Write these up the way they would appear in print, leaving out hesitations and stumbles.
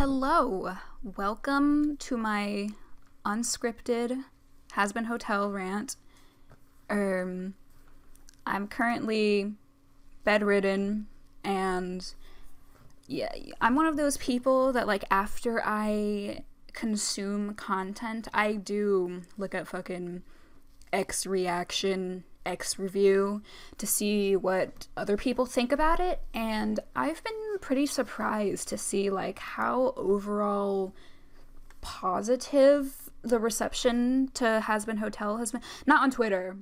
Hello, welcome to my unscripted Hazbin Hotel rant. I'm currently bedridden, and yeah, I'm one of those people that, like, after I consume content, I do look at fucking X reaction, X review to see what other people think about it, and I've been pretty surprised to see, like, how overall positive the reception to Hazbin Hotel has been. Not on Twitter.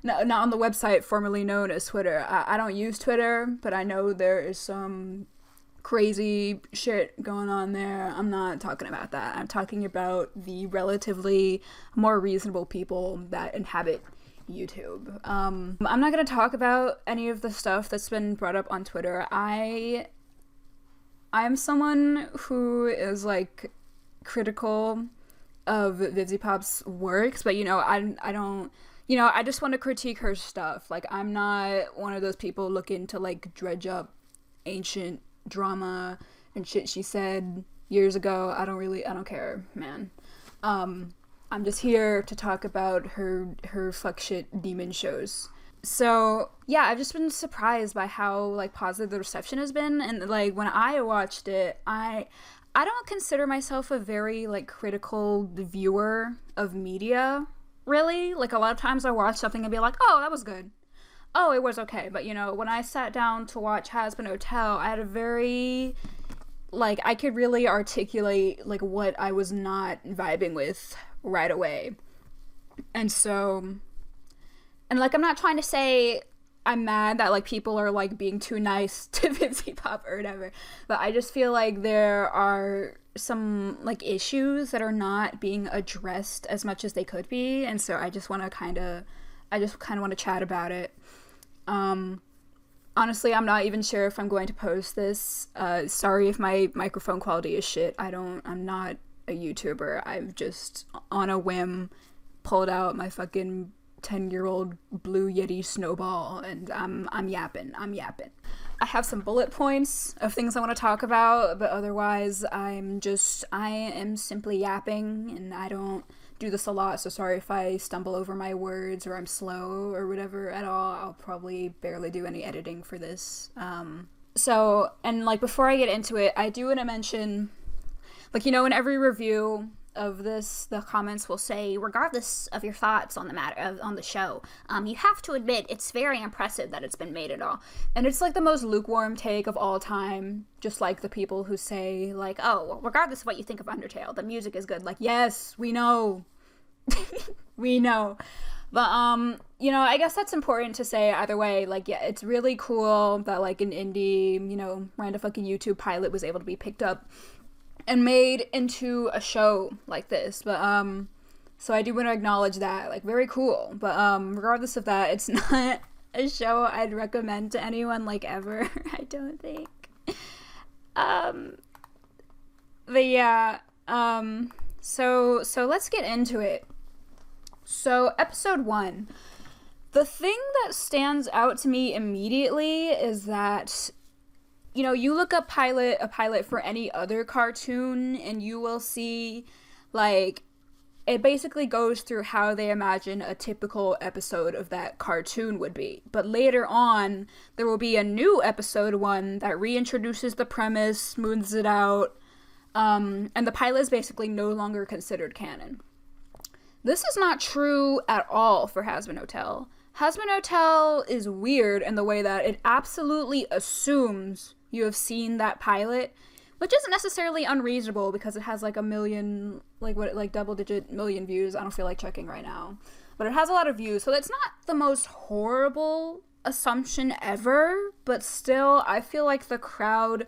No, not on the website formerly known as Twitter. I don't use Twitter, but I know there is some crazy shit going on there. I'm not talking about that. I'm talking about the relatively more reasonable people that inhabit YouTube. I'm not going to talk about any of the stuff that's been brought up on Twitter. I am someone who is, like, critical of VivziePop's works, but, I don't, I just want to critique her stuff. Like, I'm not one of those people looking to, like, dredge up ancient drama and shit she said years ago. I don't care, man. I'm just here to talk about her fuck shit demon shows. So yeah, I've just been surprised by how, like, positive the reception has been. And, like, when I watched it, I don't consider myself a very, like, critical viewer of media, really. Like, a lot of times I watch something and be like, oh, that was good. Oh, it was okay. But, when I sat down to watch Hazbin Hotel, I had a very, like, I could really articulate, like, what I was not vibing with right away. And so, and, like, I'm not trying to say I'm mad that, like, people are, like, being too nice to VivziePop or whatever, but I just feel like there are some, like, issues that are not being addressed as much as they could be, and so I just kind of want to chat about it. Honestly, I'm not even sure if I'm going to post this. Sorry if my microphone quality is shit. I'm not a YouTuber. I've just, on a whim, pulled out my fucking 10-year-old Blue Yeti snowball, and I'm yapping. I have some bullet points of things I want to talk about, but otherwise I am simply yapping, and I don't do this a lot, so sorry if I stumble over my words or I'm slow or whatever at all. I'll probably barely do any editing for this. So, and, like, before I get into it, I do want to mention, like, in every review of this, the comments will say, regardless of your thoughts on the matter, on the show, you have to admit it's very impressive that it's been made at all. And it's, like, the most lukewarm take of all time, just like the people who say, like, oh, regardless of what you think of Undertale, the music is good. Like, yes, we know. We know. But, I guess that's important to say either way. Like, yeah, it's really cool that, like, an indie, random fucking YouTube pilot was able to be picked up and made into a show like this. But, so I do want to acknowledge that. Like, very cool. But, regardless of that, it's not a show I'd recommend to anyone, like, ever. I don't think. But yeah, so let's get into it. So, episode 1. The thing that stands out to me immediately is that, you look up a pilot for any other cartoon, and you will see, like, it basically goes through how they imagine a typical episode of that cartoon would be. But later on, there will be a new episode 1 that reintroduces the premise, smooths it out, and the pilot is basically no longer considered canon. This is not true at all for Hazbin Hotel. Hazbin Hotel is weird in the way that it absolutely assumes you have seen that pilot, which isn't necessarily unreasonable because it has, like, a million, like double-digit million views. I don't feel like checking right now. But it has a lot of views, so that's not the most horrible assumption ever, but still, I feel like the crowd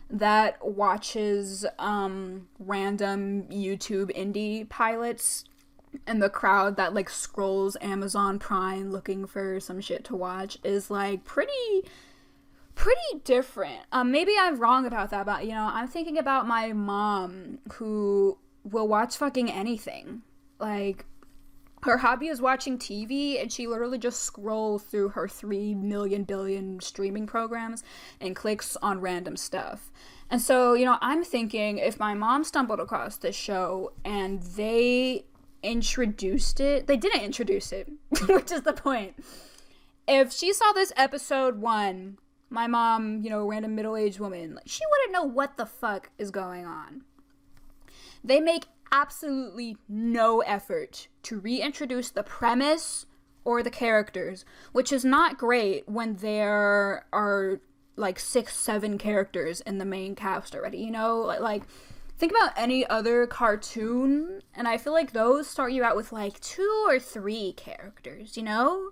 that watches random YouTube indie pilots and the crowd that, like, scrolls Amazon Prime looking for some shit to watch is, like, pretty different. Maybe I'm wrong about that, but, I'm thinking about my mom, who will watch fucking anything. Like, her hobby is watching TV, and she literally just scrolls through her 3 million billion streaming programs and clicks on random stuff. And so, I'm thinking if my mom stumbled across this show and they introduced it, they didn't introduce it, which is the point. If she saw this episode 1, my mom, random middle-aged woman, she wouldn't know what the fuck is going on. They make absolutely no effort to reintroduce the premise or the characters, which is not great when there are like 6-7 characters in the main cast already, like think about any other cartoon, and I feel like those start you out with like 2 or 3 characters, 2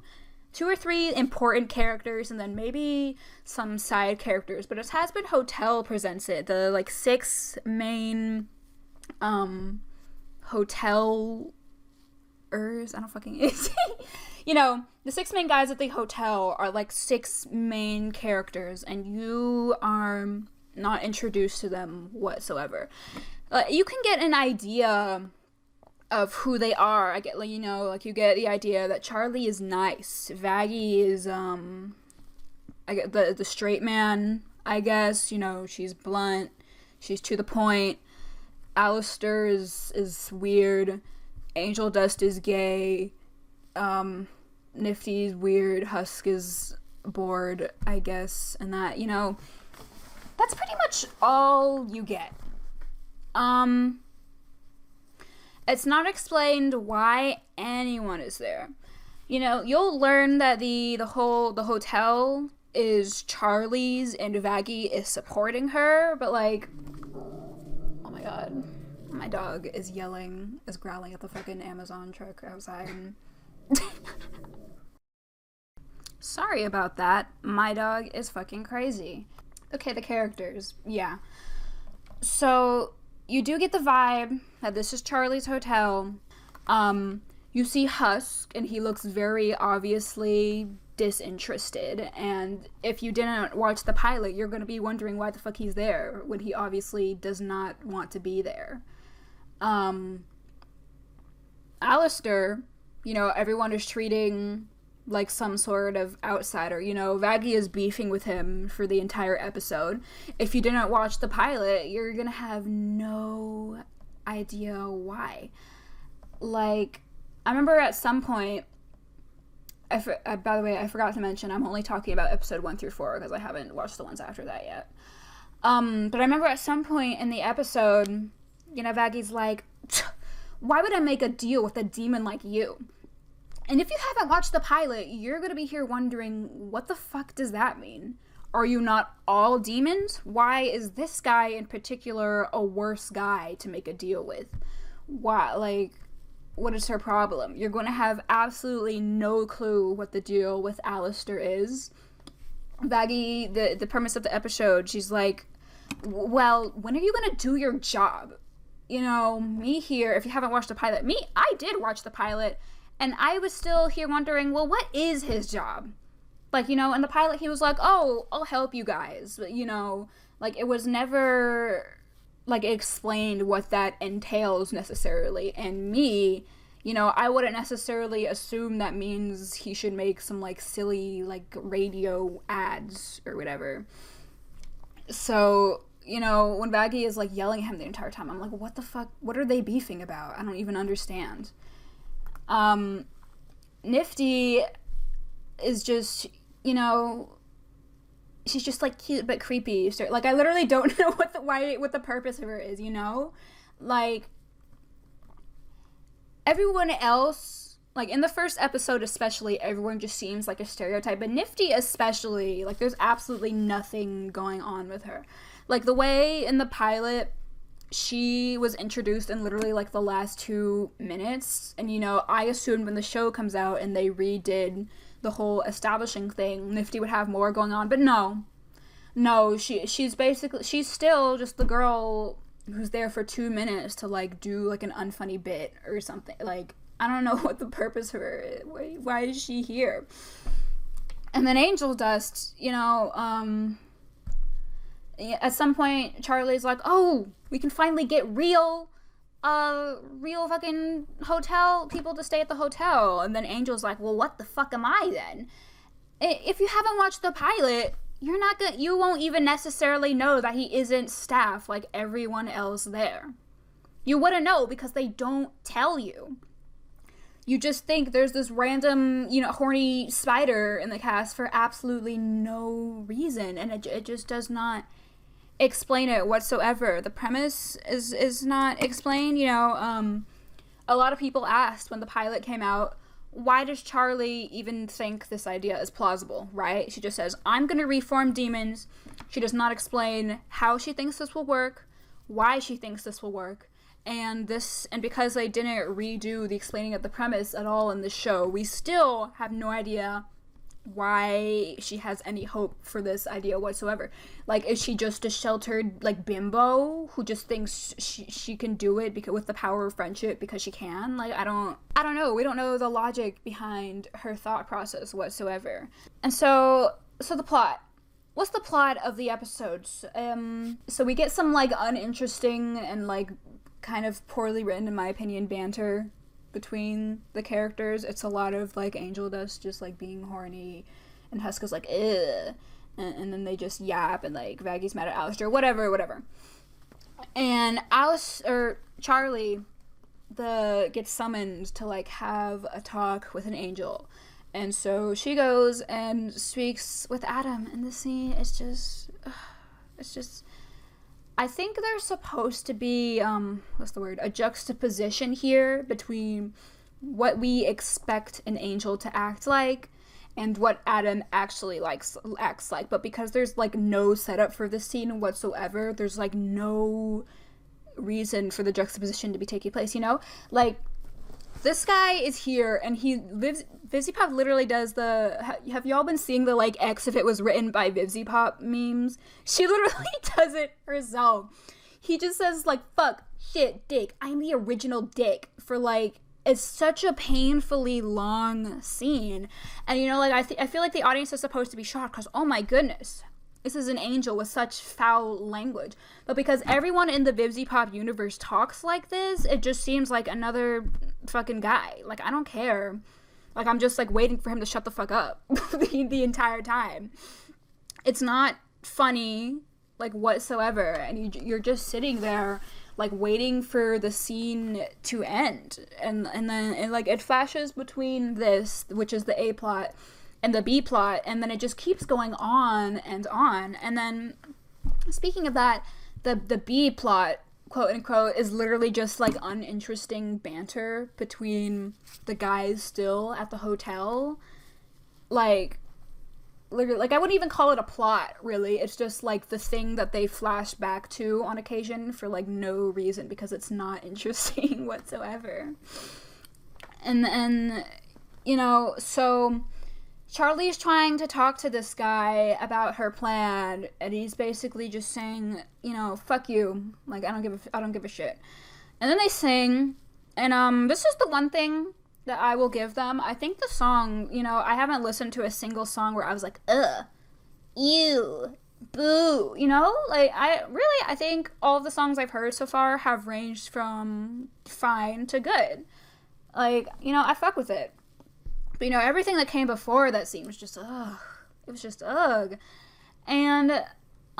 or 3 important characters, and then maybe some side characters. But as Hazbin Hotel presents it, the like 6 main hotelers, I don't fucking the 6 main guys at the hotel are like 6 main characters, and you are not introduced to them whatsoever. You can get an idea of who they are. I get you get the idea that Charlie is nice, Vaggie is I get the straight man, I guess. She's blunt, she's to the point. Alistair is weird, Angel Dust is gay, Nifty's weird, Husk is bored, I guess, and that, that's pretty much all you get. It's not explained why anyone is there. You'll learn that the hotel is Charlie's and Vaggie is supporting her, but like, oh my god, my dog is growling at the fucking Amazon truck outside. Sorry about that. My dog is fucking crazy. Okay, the characters. Yeah. So, you do get the vibe that this is Charlie's hotel. You see Husk, and he looks very obviously disinterested. And if you didn't watch the pilot, you're going to be wondering why the fuck he's there when he obviously does not want to be there. Alistair, everyone is treating like some sort of outsider. Vaggie is beefing with him for the entire episode. If you didn't watch the pilot, you're gonna have no idea why. Like, I remember at some point, by the way, I forgot to mention, I'm only talking about episode 1 through 4 because I haven't watched the ones after that yet. But I remember at some point in the episode, Vaggie's like, why would I make a deal with a demon like you? And if you haven't watched the pilot, you're going to be here wondering, what the fuck does that mean? Are you not all demons? Why is this guy in particular a worse guy to make a deal with? Why? Like, what is her problem? You're going to have absolutely no clue what the deal with Alistair is. Vaggie, the premise of the episode, she's like, well, when are you going to do your job? Me here, if you haven't watched the pilot, I did watch the pilot, and I was still here wondering, well, what is his job? Like, in the pilot, he was like, oh, I'll help you guys. But, like, it was never, like, explained what that entails necessarily. And me, I wouldn't necessarily assume that means he should make some, like, silly, like, radio ads or whatever. So, when Vaggie is, like, yelling at him the entire time, I'm like, what the fuck? What are they beefing about? I don't even understand. Nifty is just, she's just like cute but creepy. Like, I literally don't know what the purpose of her is, like, everyone else, like, in the first episode especially, everyone just seems like a stereotype, but Nifty especially, like, there's absolutely nothing going on with her. Like, the way in the pilot she was introduced in literally like the last 2 minutes, and I assumed when the show comes out and they redid the whole establishing thing, Nifty would have more going on, but no, she's still just the girl who's there for 2 minutes to like do like an unfunny bit or something. Like, I don't know what the purpose of her is. Why is she here? And then Angel Dust, at some point Charlie's like, oh, we can finally get real fucking hotel people to stay at the hotel. And then Angel's like, well, what the fuck am I then? If you haven't watched the pilot, you won't even necessarily know that he isn't staff like everyone else there. You wouldn't know because they don't tell you. You just think there's this random, horny spider in the cast for absolutely no reason, and it just does not explain it whatsoever. The premise is not explained. A lot of people asked when the pilot came out, why does Charlie even think this idea is plausible, right? She just says, I'm gonna reform demons. She does not explain how she thinks this will work, why she thinks this will work. And because they didn't redo the explaining of the premise at all in the show, we still have no idea why she has any hope for this idea whatsoever. Like, is she just a sheltered, like, bimbo who just thinks she can do it because with the power of friendship because she can? Like, I don't know. We don't know the logic behind her thought process whatsoever. And so the plot. What's the plot of the episodes? So we get some, like, uninteresting and, like, kind of poorly written, in my opinion, banter between the characters. It's a lot of, like, Angel Dust just, like, being horny, and Huska's like, ugh, and then they just yap, and, like, Vaggy's mad at Alistair, whatever. And Charlie gets summoned to, like, have a talk with an angel, and so she goes and speaks with Adam, and the scene is just, I think there's supposed to be, a juxtaposition here between what we expect an angel to act like and what Adam actually acts like. But because there's, like, no setup for this scene whatsoever, there's, like, no reason for the juxtaposition to be taking place, Like, this guy is here, and VivziePop literally does have y'all been seeing the, like, X if it was written by VivziePop memes? She literally does it herself. He just says, like, fuck, shit, dick, I'm the original dick, for, like, it's such a painfully long scene. And, I feel like the audience is supposed to be shocked, because, oh my goodness, this is an angel with such foul language. But because everyone in the VivziePop universe talks like this, it just seems like another fucking guy. Like, I don't care. Like, I'm just, like, waiting for him to shut the fuck up the entire time. It's not funny, like, whatsoever. And you're just sitting there, like, waiting for the scene to end. And then, like, it flashes between this, which is the A plot, and the B plot, and then it just keeps going on and on. And then, speaking of that, the B plot, quote unquote, is literally just, like, uninteresting banter between the guys still at the hotel. Like, literally, like, I wouldn't even call it a plot, really. It's just, like, the thing that they flash back to on occasion for, like, no reason, because it's not interesting whatsoever. And then, so Charlie's trying to talk to this guy about her plan, and he's basically just saying, fuck you, like, I don't give a shit. And then they sing, and this is the one thing that I will give them. I think the song, I haven't listened to a single song where I was like, ugh, ew, boo, like, I think all of the songs I've heard so far have ranged from fine to good. Like, I fuck with it. But, everything that came before that scene was just, ugh. It was just, ugh. And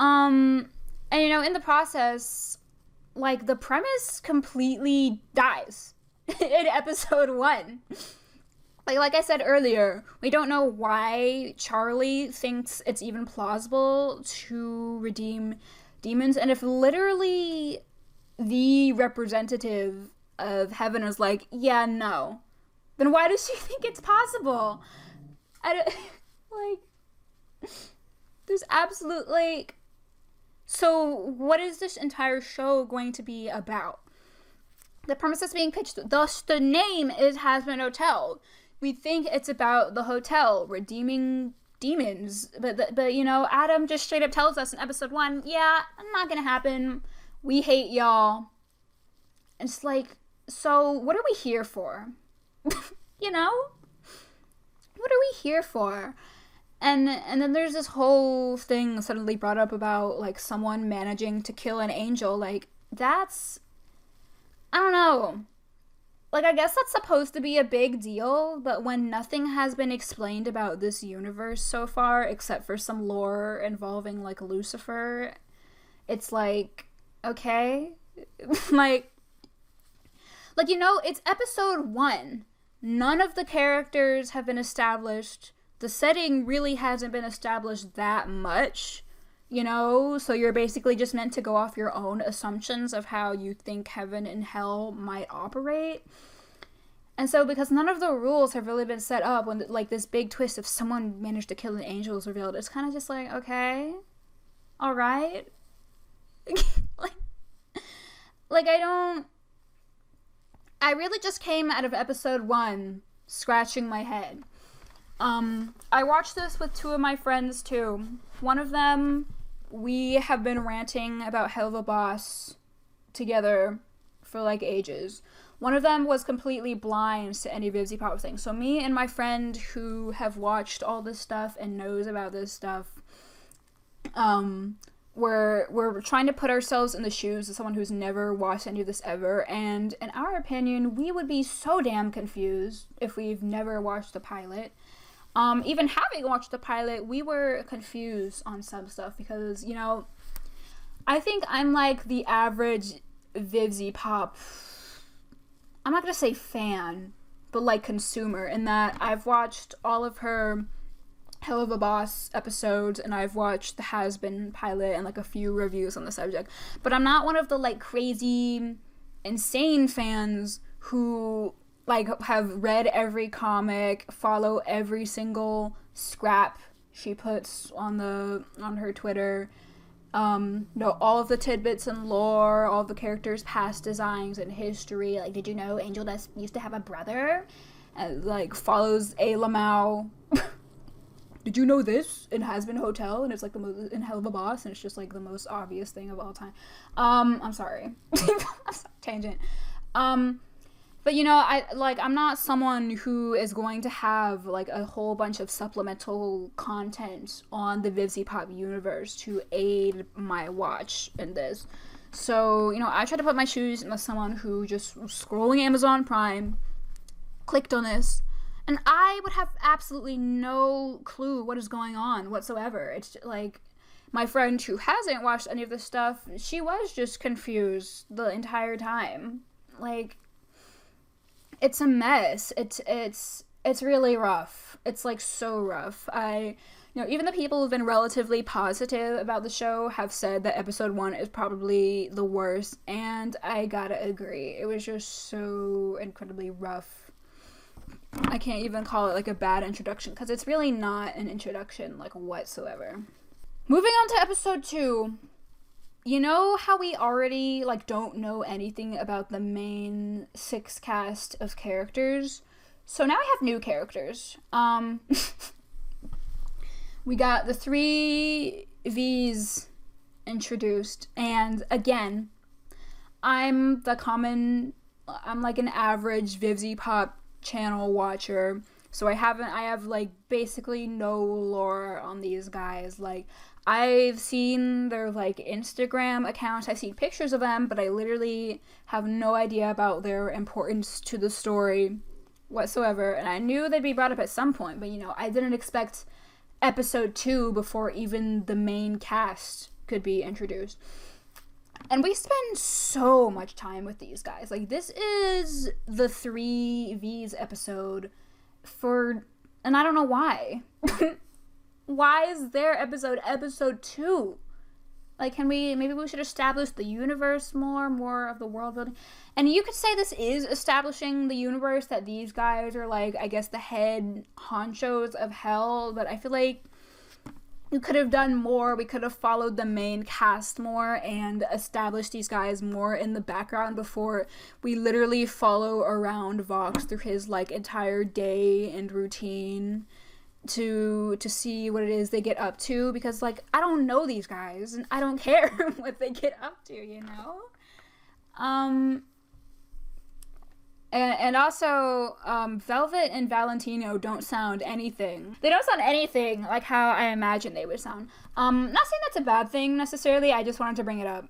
in the process, like, the premise completely dies in episode 1. Like I said earlier, we don't know why Charlie thinks it's even plausible to redeem demons. And if literally the representative of heaven is like, yeah, no, then why does she think it's possible? There's absolutely, so what is this entire show going to be about? The premise that's being pitched, thus the name is Hazbin Hotel. We think it's about the hotel redeeming demons, but Adam just straight up tells us in episode 1, yeah, not gonna happen. We hate y'all. And it's like, so what are we here for? What are we here for? And then there's this whole thing suddenly brought up about, like, someone managing to kill an angel. Like, that's, I don't know. like, I guess that's supposed to be a big deal, but when nothing has been explained about this universe so far, except for some lore involving, like, Lucifer, it's like, okay, like, you know, it's episode 1. None of the characters have been established. The setting really hasn't been established that much, you know? So you're basically just meant to go off your own assumptions of how you think heaven and hell might operate. And so because none of the rules have really been set up, when, like, this big twist of someone managed to kill an angel is revealed, it's kind of just like, okay, all right. like, I really just came out of episode 1 scratching my head. I watched this with 2 of my friends too. One of them, we have been ranting about Helva Boss together for like ages. One of them was completely blind to any Vivzy Pop thing. So me and my friend who have watched all this stuff and knows about this stuff, we're trying to put ourselves in the shoes of someone who's never watched any of this ever, and in our opinion, we would be so damn confused if we've never watched the pilot. Even having watched the pilot, we were confused on some stuff because, you know, I think I'm like the average Vivzy Pop, I'm not gonna say fan, but like consumer, in that I've watched all of her Hell of a Boss episodes, and I've watched the Hazbin pilot and like a few reviews on the subject, but I'm not one of the like crazy insane fans who like have read every comic, follow every single scrap she puts on her Twitter, know all of the tidbits and lore, all of the characters' past designs and history. Like, did you know Angel Dust used to have a brother? And like follows a Lamau. Did you know this? It has been Hotel, and it's like the most in Hell of a Boss, and it's just like the most obvious thing of all time. I'm sorry. Tangent. But you know, I'm not someone who is going to have like a whole bunch of supplemental content on the Vivzy Pop universe to aid my watch in this. So, you know, I try to put my shoes into someone who just scrolling Amazon Prime, clicked on this, and I would have absolutely no clue what is going on whatsoever. It's like, my friend who hasn't watched any of this stuff, she was just confused the entire time. Like, it's a mess. It's really rough. It's like so rough. You know, even the people who've been relatively positive about the show have said that episode 1 is probably the worst, and I gotta agree. It was just so incredibly rough. I can't even call it like a bad introduction, because it's really not an introduction like whatsoever. Moving on to episode 2. You know how we already like don't know anything about the main 6 cast of characters? So now I have new characters. We got the 3 V's introduced, and again, I'm like an average Vivzy Pop channel watcher, so I have like basically no lore on these guys. Like, I've seen their like Instagram accounts, I've seen pictures of them, but I literally have no idea about their importance to the story whatsoever. And I knew they'd be brought up at some point, but you know, I didn't expect episode 2 before even the main cast could be introduced. And we spend so much time with these guys. Like, this is the 3 V's episode and I don't know why. Why is their episode 2? Like, maybe we should establish the universe more of the world building. And you could say this is establishing the universe, that these guys are like, I guess, the head honchos of hell, but I feel like we could have done more. We could have followed the main cast more and established these guys more in the background before we literally follow around Vox through his like entire day and routine to see what it is they get up to, because like I don't know these guys and I don't care what they get up to, you know? And also, Velvet and Valentino don't sound anything. They don't sound anything like how I imagine they would sound. Not saying that's a bad thing necessarily, I just wanted to bring it up.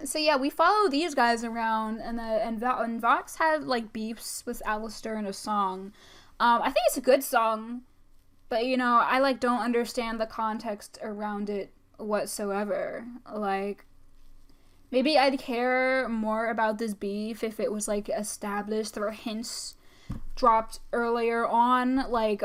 So yeah, we follow these guys around, and Vox had like beefs with Alistair in a song. I think it's a good song, but you know, I like don't understand the context around it whatsoever. Like, maybe I'd care more about this beef if it was like established. There were hints dropped earlier on, like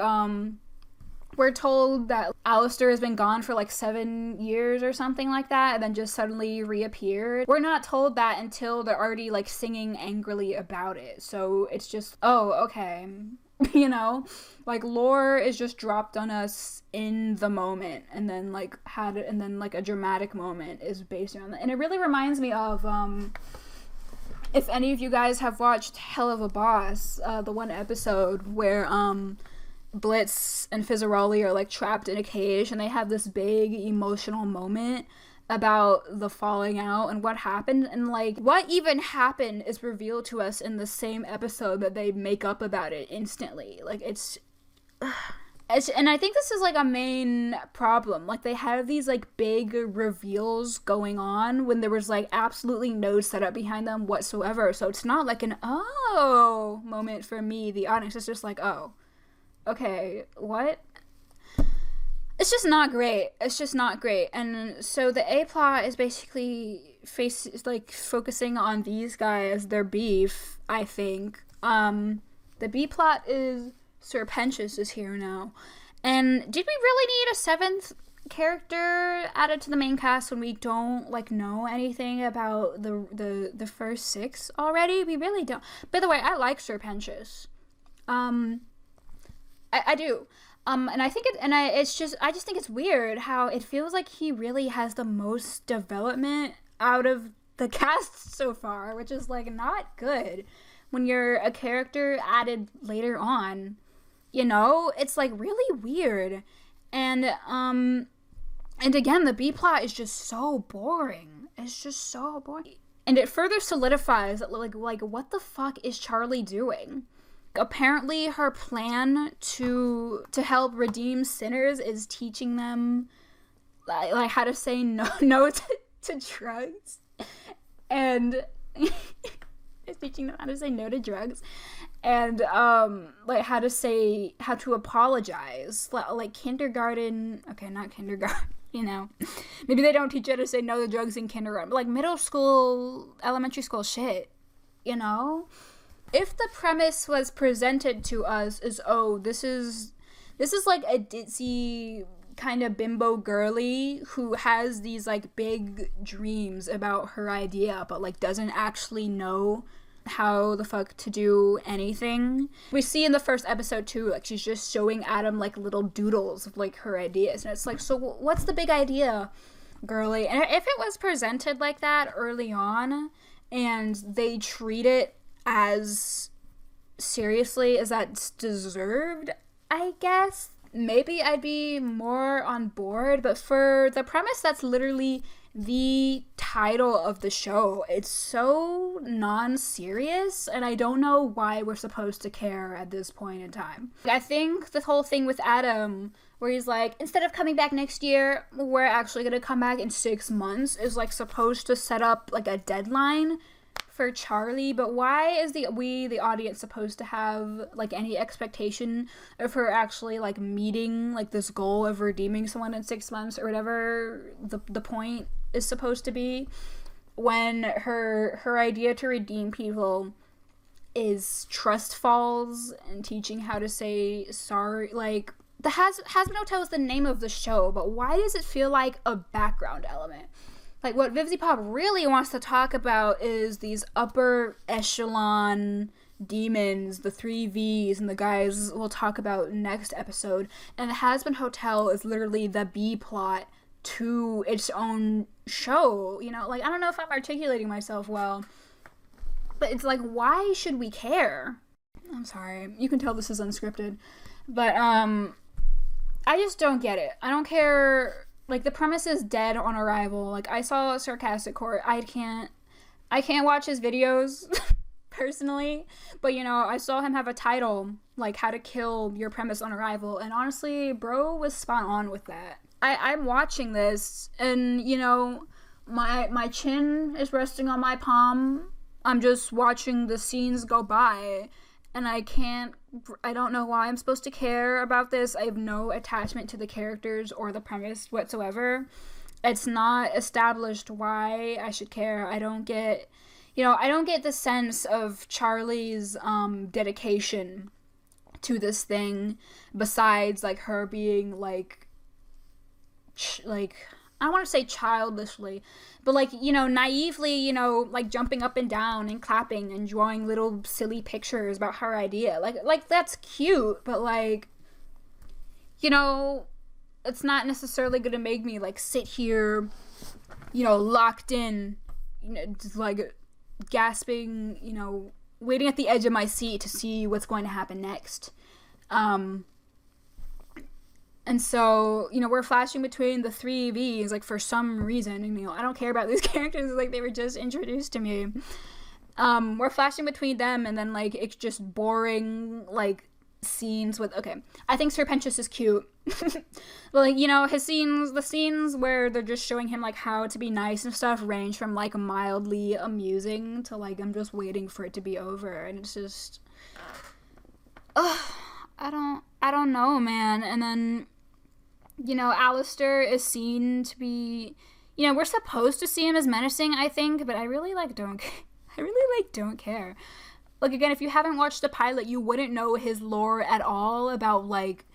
we're told that Alistair has been gone for like 7 years or something like that, and then just suddenly reappeared. We're not told that until they're already like singing angrily about it. So it's just, oh, okay. You know? Like, lore is just dropped on us in the moment, and then like a dramatic moment is based on that. And it really reminds me of if any of you guys have watched Hell of a Boss, the one episode where Blitz and Fizzaroli are like trapped in a cage, and they have this big emotional moment about the falling out and what happened, and like what even happened is revealed to us in the same episode that they make up about it instantly. Like it's and I think this is like a main problem. Like, they have these like big reveals going on when there was like absolutely no setup behind them whatsoever. So it's not like an oh moment for me, the audience. It's just like, oh, okay, what? It's just not great. It's just not great. And so the A plot is basically focusing on these guys, their beef, I think. The B plot is Sir Pentious is here now. And did we really need a 7th character added to the main cast when we don't like know anything about the first 6 already? We really don't. By the way, I like Sir Pentious. I do. And I think I just think it's weird how it feels like he really has the most development out of the cast so far, which is like not good when you're a character added later on. You know, it's like really weird. And again, the B plot is just so boring. It's just so boring. And it further solidifies that like what the fuck is Charlie doing? Apparently her plan to help redeem sinners is teaching them like how to say no to drugs, and it's teaching them how to say no to drugs, and like how to apologize, like kindergarten. Okay, not kindergarten. You know, maybe they don't teach you how to say no to drugs in kindergarten, but like middle school, elementary school shit. You know. If the premise was presented to us as, oh, this is like a ditzy kind of bimbo girly who has these like big dreams about her idea but like doesn't actually know how the fuck to do anything. We see in the first episode too, like she's just showing Adam like little doodles of like her ideas, and it's like, so what's the big idea, girly? And if it was presented like that early on and they treat it as seriously as that's deserved, I guess maybe I'd be more on board. But for the premise that's literally the title of the show, it's so non-serious, and I don't know why we're supposed to care at this point in time. I think the whole thing with Adam, where he's like, instead of coming back next year, we're actually gonna come back in 6 months, is like supposed to set up like a deadline for Charlie. But why is the audience supposed to have like any expectation of her actually like meeting like this goal of redeeming someone in 6 months or whatever the point is supposed to be, when her idea to redeem people is trust falls and teaching how to say sorry? Like, the Hazbin Hotel is the name of the show, but why does it feel like a background element? Like, what Vivzy Pop really wants to talk about is these upper echelon demons, the 3 Vs, and the guys we'll talk about next episode. And the Hazbin Hotel is literally the B plot to its own show. You know, like, I don't know if I'm articulating myself well, but it's like, why should we care? I'm sorry. You can tell this is unscripted. But, I just don't get it. I don't care. Like, the premise is dead on arrival. Like, I saw Sarcastic Court. I can't watch his videos personally, but you know, I saw him have a title like How to Kill Your Premise on Arrival, and honestly, bro was spot on with that. I'm watching this, and you know, My chin is resting on my palm. I'm just watching the scenes go by, and I don't know why I'm supposed to care about this. I have no attachment to the characters or the premise whatsoever. It's not established why I should care. I don't get the sense of Charlie's dedication to this thing, besides like her being like I don't want to say childishly, but like, naively, like jumping up and down and clapping and drawing little silly pictures about her idea. Like that's cute, but like, it's not necessarily gonna make me like sit here, locked in, just like gasping, waiting at the edge of my seat to see what's going to happen next. And so, we're flashing between the three Vs, like, for some reason, and, I don't care about these characters, like, they were just introduced to me. We're flashing between them, and then, like, it's just boring, like, scenes with, okay, I think Sir Pentious is cute. But, like, the scenes where they're just showing him, like, how to be nice and stuff range from, like, mildly amusing to, like, I'm just waiting for it to be over, and it's just, I don't know, man. And then, Alistair is seen to be, we're supposed to see him as menacing, I think, but I really, don't care. Like, again, if you haven't watched the pilot, you wouldn't know his lore at all about, like,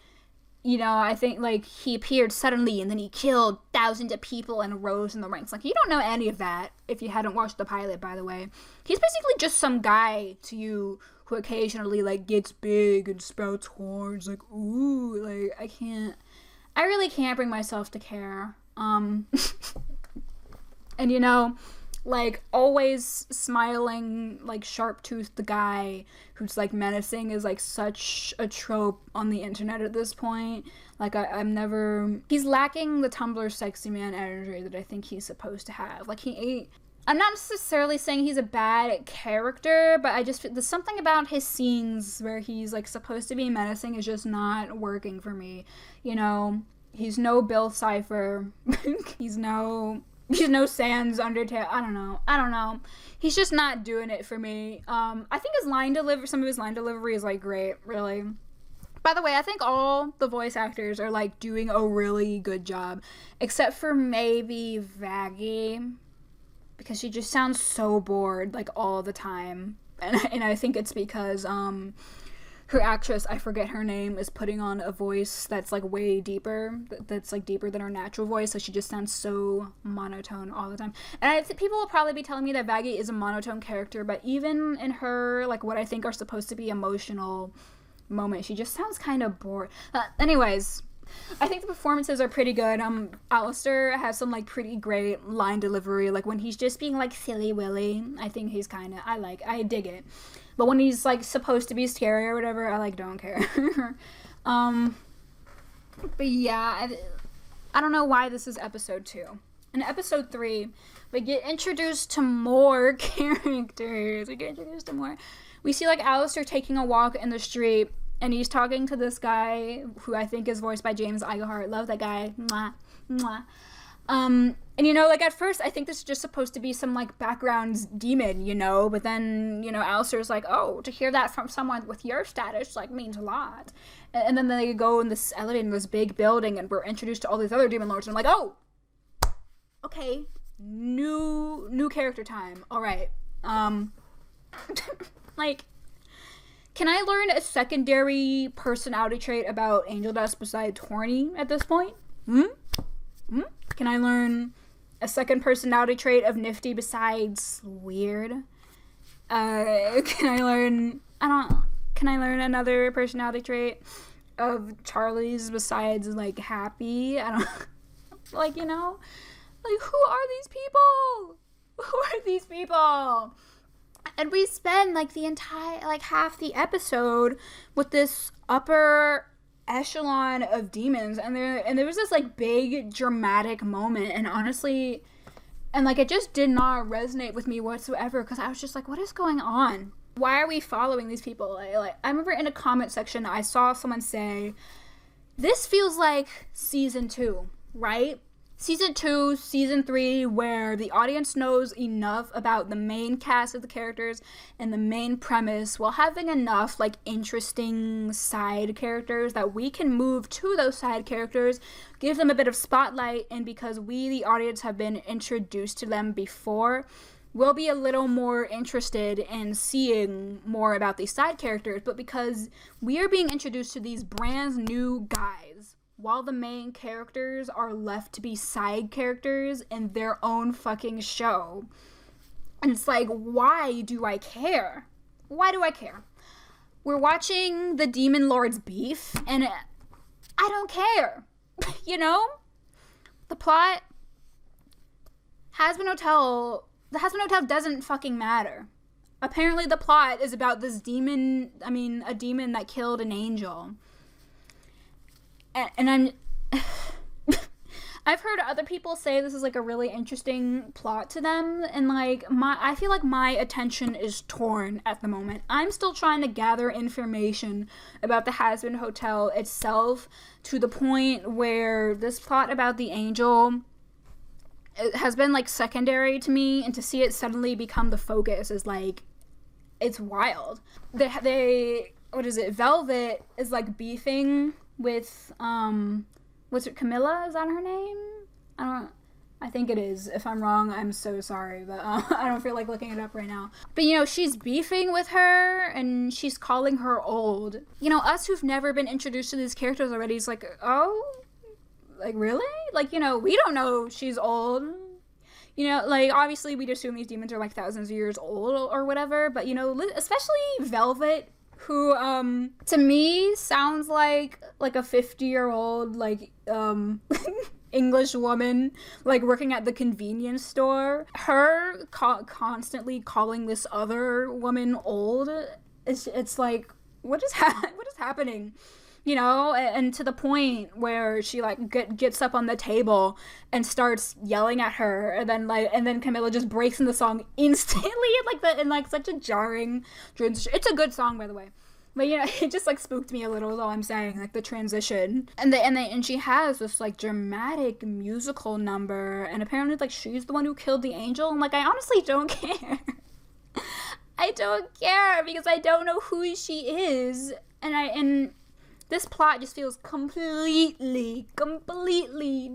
I think, like, he appeared suddenly and then he killed thousands of people and rose in the ranks. Like, you don't know any of that if you hadn't watched the pilot, by the way. He's basically just some guy to you who occasionally, like, gets big and sprouts horns. Like, ooh, like, I really can't bring myself to care. And, like, always smiling, like, sharp-toothed the guy who's, like, menacing is, like, such a trope on the internet at this point. Like, he's lacking the Tumblr sexy man energy that I think he's supposed to have. Like, I'm not necessarily saying he's a bad character, but there's something about his scenes where he's, like, supposed to be menacing is just not working for me. He's no Bill Cipher. He's no Sans Undertale. I don't know. He's just not doing it for me. I think some of his line delivery is, like, great, really. By the way, I think all the voice actors are, like, doing a really good job, except for maybe Vaggie, because she just sounds so bored, like, all the time. And I think it's because, her actress, I forget her name, is putting on a voice that's, like, way deeper, that's, like, deeper than her natural voice, so she just sounds so monotone all the time. And I think people will probably be telling me that Vaggie is a monotone character, but even in her, like, what I think are supposed to be emotional moments, she just sounds kind of bored. Anyways, I think the performances are pretty good. Alistair has some, like, pretty great line delivery, like, when he's just being, like, silly willy, I think he's kind of, I dig it. But when he's, like, supposed to be scary or whatever, I, like, don't care. But yeah, I don't know why this is episode 2. In episode 3, we get introduced to more characters. We see, like, Alistair taking a walk in the street, and he's talking to this guy who I think is voiced by James Iglehart. Love that guy. Mwah. Mwah. And, like, at first, I think this is just supposed to be some, like, background demon, but then, Alistair's like, oh, to hear that from someone with your status, like, means a lot. And then they go in this elevator in this big building, and we're introduced to all these other demon lords, and I'm like, oh, okay, new character time, all right. Like, can I learn a secondary personality trait about Angel Dust besides horny at this point? Can I learn a second personality trait of Nifty besides weird? Can I learn another personality trait of Charlie's besides, like, happy? I don't, like, like, who are these people? Who are these people? And we spend, like, the entire, like, half the episode with this upper echelon of demons, and there was this, like, big dramatic moment, and honestly, and, like, it just did not resonate with me whatsoever, because I was just like, what is going on? Why are we following these people? Like, I remember in a comment section I saw someone say, this feels like season 2, right? Season 2, Season 3, where the audience knows enough about the main cast of the characters and the main premise while having enough, like, interesting side characters that we can move to those side characters, give them a bit of spotlight, and because we, the audience, have been introduced to them before, we'll be a little more interested in seeing more about these side characters. But because we are being introduced to these brand new guys, while the main characters are left to be side characters in their own fucking show. And it's like, why do I care? Why do I care? We're watching the Demon Lords beef, and I don't care. You know? The plot, the Hazbin Hotel doesn't fucking matter. Apparently the plot is about this demon, a demon that killed an angel. And I've heard other people say this is like a really interesting plot to them, and like I feel like my attention is torn at the moment. I'm still trying to gather information about the Hazbin Hotel itself to the point where this plot about the angel, it has been like secondary to me, and to see it suddenly become the focus is like, it's wild. They Velvet is like beefing with what's it, Camilla, is that her name? I think it is. If I'm wrong, I'm so sorry, but I don't feel like looking it up right now. But you know, she's beefing with her and she's calling her old. You know, us who've never been introduced to these characters already is like, oh, like really? Like, you know, we don't know she's old. You know, like, obviously we'd assume these demons are like thousands of years old or whatever, but you know, especially Velvet, who to me sounds like a 50-year-old like English woman, like working at the convenience store. Her constantly calling this other woman old, it's like, what is happening? You know, and to the point where she like gets up on the table and starts yelling at her, and then Camilla just breaks in the song instantly in such a jarring transition. It's a good song, by the way, but you know, it just like spooked me a little, is all I'm saying, like the transition. And she has this like dramatic musical number, and apparently like she's the one who killed the angel, and like I honestly don't care. I don't care because I don't know who she is, and this plot just feels completely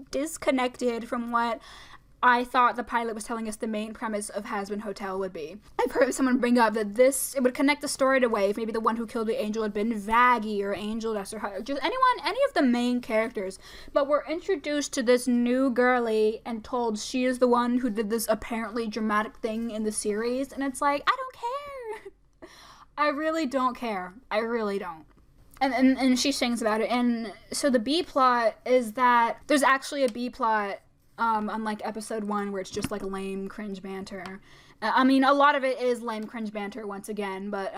disconnected from what I thought the pilot was telling us the main premise of Hazbin Hotel would be. I've heard someone bring up that it would connect the story in a way if maybe the one who killed the angel had been Vaggie or Angel Dust or just any of the main characters. But we're introduced to this new girly and told she is the one who did this apparently dramatic thing in the series, and it's like, I don't care. I really don't care. I really don't. And she sings about it. And so the B plot is that there's actually a B plot, unlike episode 1 where it's just like lame cringe banter. I mean, a lot of it is lame cringe banter once again, but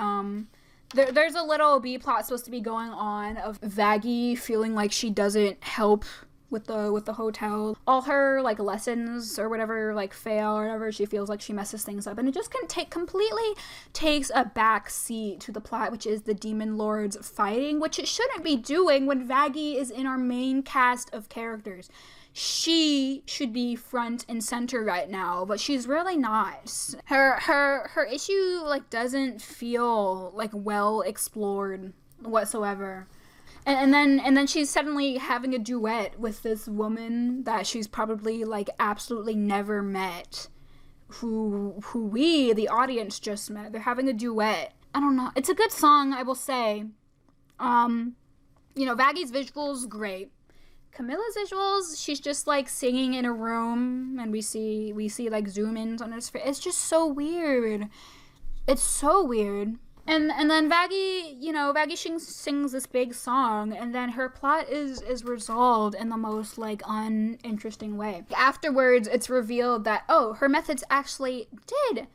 there's a little B plot supposed to be going on of Vaggie feeling like she doesn't help with the hotel. All her like lessons or whatever like fail or whatever, she feels like she messes things up, and it just completely takes a back seat to the plot, which is the Demon Lords fighting, which it shouldn't be doing when Vaggie is in our main cast of characters. She should be front and center right now, but she's really not. Her issue like doesn't feel like well explored whatsoever. And then she's suddenly having a duet with this woman that she's probably like absolutely never met, who we, the audience, just met. They're having a duet. I don't know. It's a good song, I will say. You know, Vaggie's visuals, great. Camilla's visuals, she's just like singing in a room, and we see like zoom ins on her face. It's just so weird. It's so weird. And then Vaggie sings this big song, and then her plot is resolved in the most like uninteresting way. Afterwards, it's revealed that her methods actually did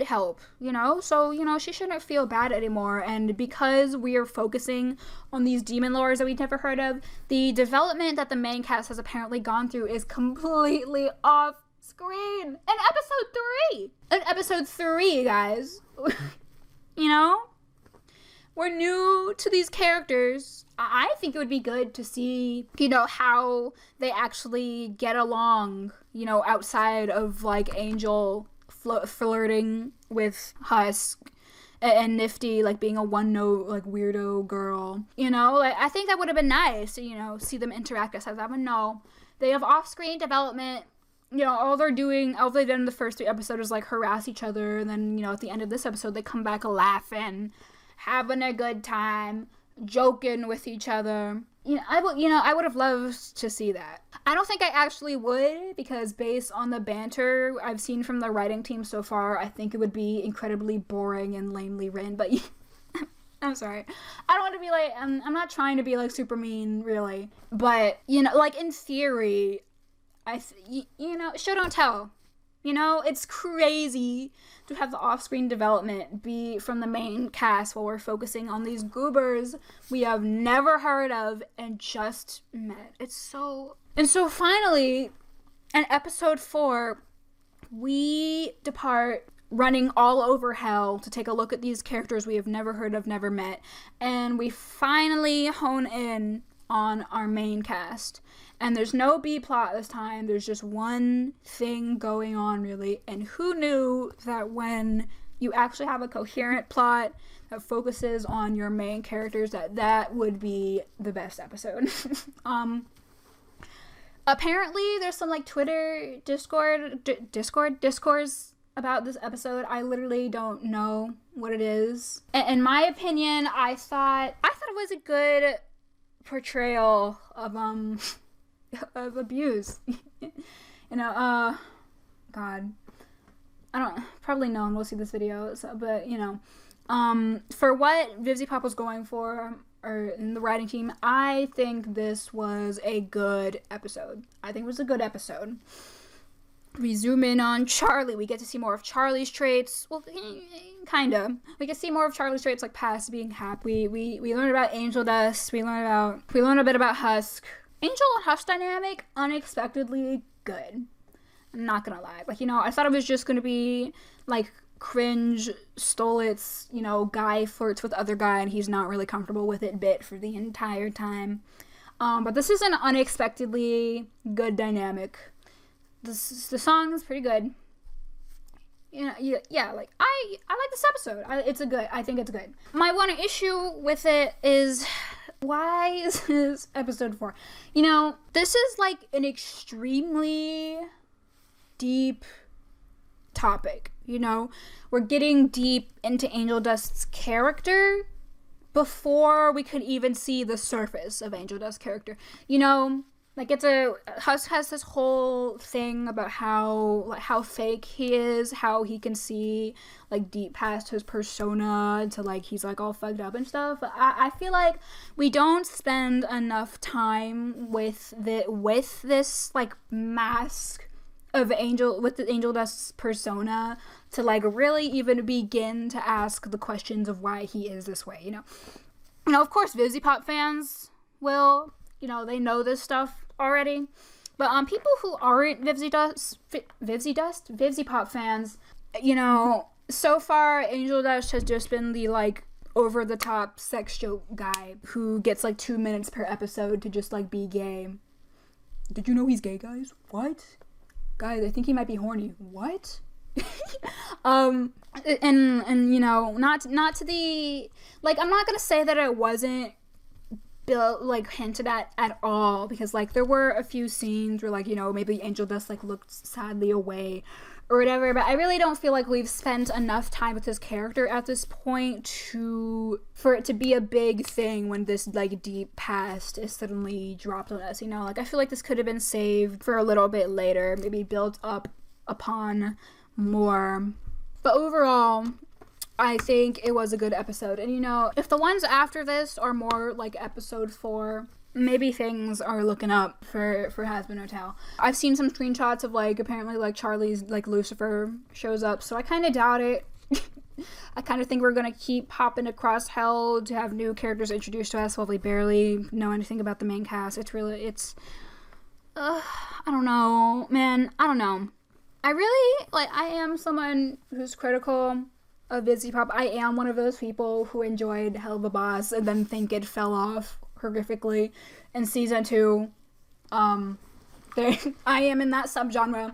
help, you know, so you know she shouldn't feel bad anymore. And because we are focusing on these demon lords that we've never heard of, the development that the main cast has apparently gone through is completely off screen in episode 3, guys. You know, we're new to these characters. I think it would be good to see, you know, how they actually get along, you know, outside of, like, Angel flirting with Husk and Nifty, like, being a one-note, like, weirdo girl. You know, like, I think that would have been nice to, you know, see them interact outside of that. But no, they have off-screen development. You know, all they've done in the first 3 episodes is, like, harass each other, and then, you know, at the end of this episode, they come back laughing, having a good time, joking with each other. I would have loved to see that. I don't think I actually would, because based on the banter I've seen from the writing team so far, I think it would be incredibly boring and lamely written, but I'm sorry. I don't want to be like, I'm not trying to be, like, super mean, really, but, you know, like, in theory, show don't tell. You know, it's crazy to have the off-screen development be from the main cast while we're focusing on these goobers we have never heard of and just met. And so finally, in episode 4, we depart running all over hell to take a look at these characters we have never heard of, never met, and we finally hone in on our main cast. And there's no B plot this time. There's just one thing going on, really. And who knew that when you actually have a coherent plot that focuses on your main characters, that would be the best episode. Apparently, there's some, like, Twitter discourse about this episode. I literally don't know what it is. In my opinion, I thought it was a good portrayal of abuse. God, probably no one will see this video, but, you know, for what Vivzy Pop was going for, or in the writing team, I think this was a good episode. We zoom in on Charlie. We get to see more of Charlie's traits. Well, kinda. We get to see more of Charlie's traits, like past being happy. We learn about Angel Dust. We learn a bit about Husk. Angel and Husk dynamic, unexpectedly good. I'm not gonna lie. Like, you know, I thought it was just gonna be, like, cringe, Stolitz, you know, guy flirts with other guy and he's not really comfortable with it bit for the entire time. But this is an unexpectedly good dynamic. The song is pretty good. Yeah, like, I like this episode. I think it's good. My one issue with it is, why is this episode 4? You know, this is, like, an extremely deep topic, you know? We're getting deep into Angel Dust's character before we could even see the surface of Angel Dust's character. You know, like, Husk has this whole thing about how fake he is, how he can see, like, deep past his persona to, like, he's, like, all fucked up and stuff. I feel like we don't spend enough time with this, like, mask of the Angel Dust's persona to, like, really even begin to ask the questions of why he is this way, you know? You know, of course, Vivzy Pop fans will, you know, they know this stuff already, but people who aren't Vivzy Pop fans, you know, so far Angel Dust has just been the, like, over the top sex joke guy who gets, like, 2 minutes per episode to just, like, be gay. Did you know he's gay, guys? What? Guys, I think he might be horny. What? And you know, not to the, like, I'm not gonna say that it wasn't built, like, hinted at all, because, like, there were a few scenes where, like, you know, maybe Angel Dust, like, looked sadly away or whatever, but I really don't feel like we've spent enough time with this character at this point for it to be a big thing when this, like, deep past is suddenly dropped on us, you know? Like, I feel like this could have been saved for a little bit later, maybe built up upon more. But overall, I think it was a good episode. And, you know, if the ones after this are more like episode 4, maybe things are looking up for Hazbin Hotel. I've seen some screenshots of, like, apparently, like, Charlie's, like, Lucifer shows up, so I kind of doubt it. I kind of think we're going to keep hopping across hell to have new characters introduced to us while we barely know anything about the main cast. I don't know, man. I don't know. I really, like, I am someone who's critical of Vizzy Pop. I am one of those people who enjoyed Hell of a Boss and then think it fell off horrifically in season 2. I am in that subgenre.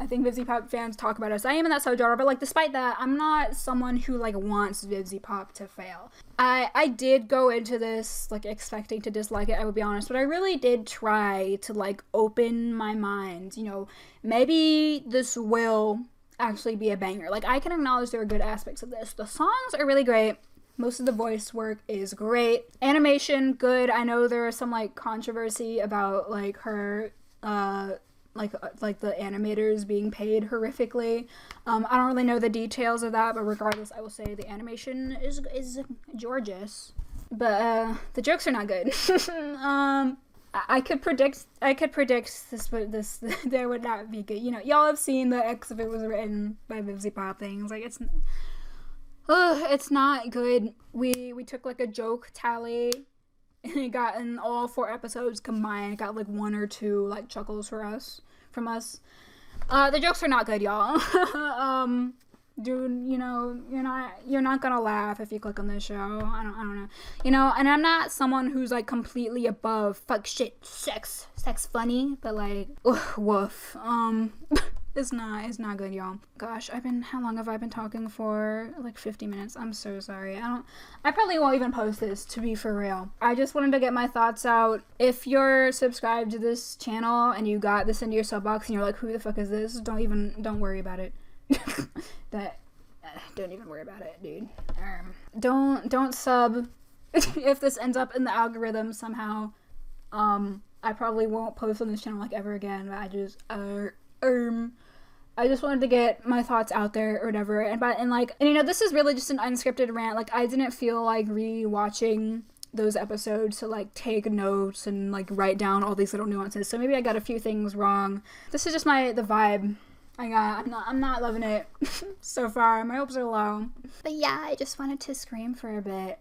I think Vizzy Pop fans talk about us. I am in that subgenre, but like despite that, I'm not someone who like wants Vizzy Pop to fail. I did go into this like expecting to dislike it, I will be honest, but I really did try to like open my mind. You know, maybe this will actually be a banger. Like I can acknowledge there are good aspects of this. The songs are really great. Most of the voice work is great. Animation, good. I know there is some like controversy about like her like the animators being paid horrifically. I don't really know the details of that, but regardless, I will say the animation is gorgeous. But the jokes are not good. I could predict this there would not be good. You know, y'all have seen the X if it was written by Vizzy Pop things. Like it's not good. We took like a joke tally and it got in all 4 episodes combined, got like 1 or 2 like chuckles from us. The jokes are not good, y'all. Dude, you know, you're not gonna laugh if you click on this show. I don't know. You know, and I'm not someone who's like completely above fuck shit sex funny, but like woof. It's not good, y'all. Gosh, how long have I been talking for? Like 50 minutes. I'm so sorry. I probably won't even post this, to be for real. I just wanted to get my thoughts out. If you're subscribed to this channel and you got this into your sub box and you're like, who the fuck is this? Don't worry about it. Don't even worry about it, dude. Don't sub if this ends up in the algorithm somehow. I probably won't post on this channel like ever again, but I just wanted to get my thoughts out there or whatever, and you know, this is really just an unscripted rant. Like I didn't feel like re-watching those episodes to like take notes and like write down all these little nuances, so maybe I got a few things wrong. This is just the vibe I got. I'm not loving it so far. My hopes are low, but yeah, I just wanted to scream for a bit.